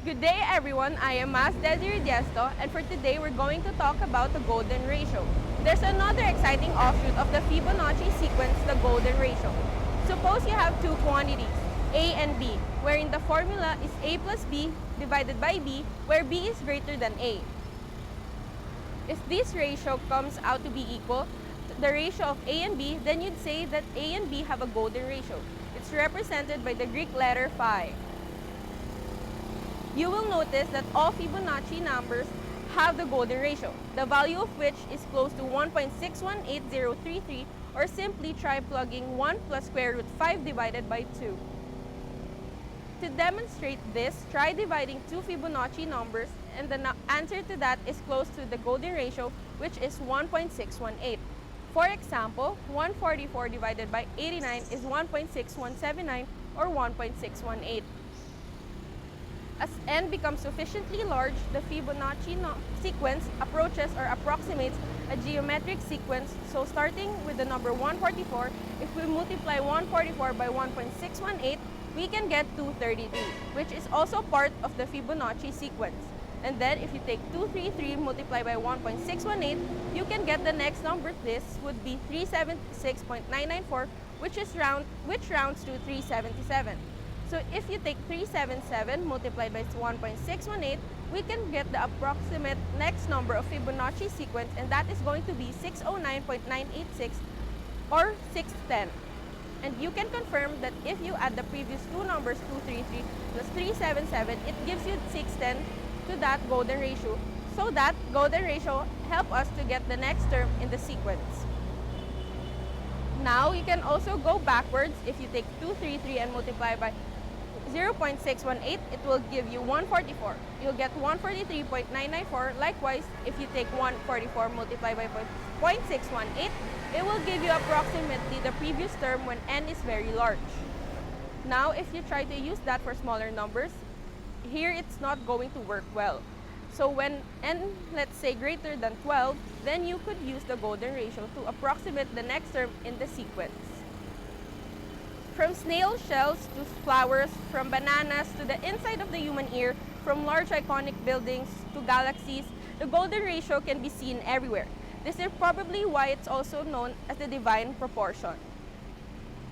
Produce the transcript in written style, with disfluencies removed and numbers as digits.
Good day everyone, I am Diesto, and for today we're going to talk about the golden ratio. There's another exciting offshoot of the Fibonacci sequence, the golden ratio. Suppose you have two quantities, A and B, wherein the formula is A plus B divided by B, where B is greater than A. If this ratio comes out to be equal to the ratio of A and B, then you'd say that A and B have a golden ratio. It's represented by the Greek letter phi. You will notice that all Fibonacci numbers have the golden ratio, the value of which is close to 1.618033, or simply try plugging 1 plus square root 5 divided by 2. To demonstrate this, try dividing two Fibonacci numbers, and the answer to that is close to the golden ratio, which is 1.618. For example, 144 divided by 89 is 1.6179 or 1.618. As n becomes sufficiently large, the Fibonacci sequence approaches or approximates a geometric sequence. So starting with the number 144, if we multiply 144 by 1.618, we can get 233, which is also part of the Fibonacci sequence. And then if you take 233 multiplied by 1.618, you can get the next number. This would be 376.994, which rounds to 377. So if you take 377 multiplied by 1.618, we can get the approximate next number of Fibonacci sequence, and that is going to be 609.986 or 610. And you can confirm that if you add the previous two numbers, 233 plus 377, it gives you 610 to that golden ratio. So that golden ratio helps us to get the next term in the sequence. Now you can also go backwards. If you take 233 and multiply by 0.618, it will give you 144. You'll get 143.994. Likewise, if you take 144 multiplied by 0.618, it will give you approximately the previous term when n is very large. Now, if you try to use that for smaller numbers, here it's not going to work well. So when n, let's say, greater than 12, then you could use the golden ratio to approximate the next term in the sequence. From snail shells to flowers, from bananas to the inside of the human ear, from large iconic buildings to galaxies, the golden ratio can be seen everywhere. This is probably why it's also known as the divine proportion.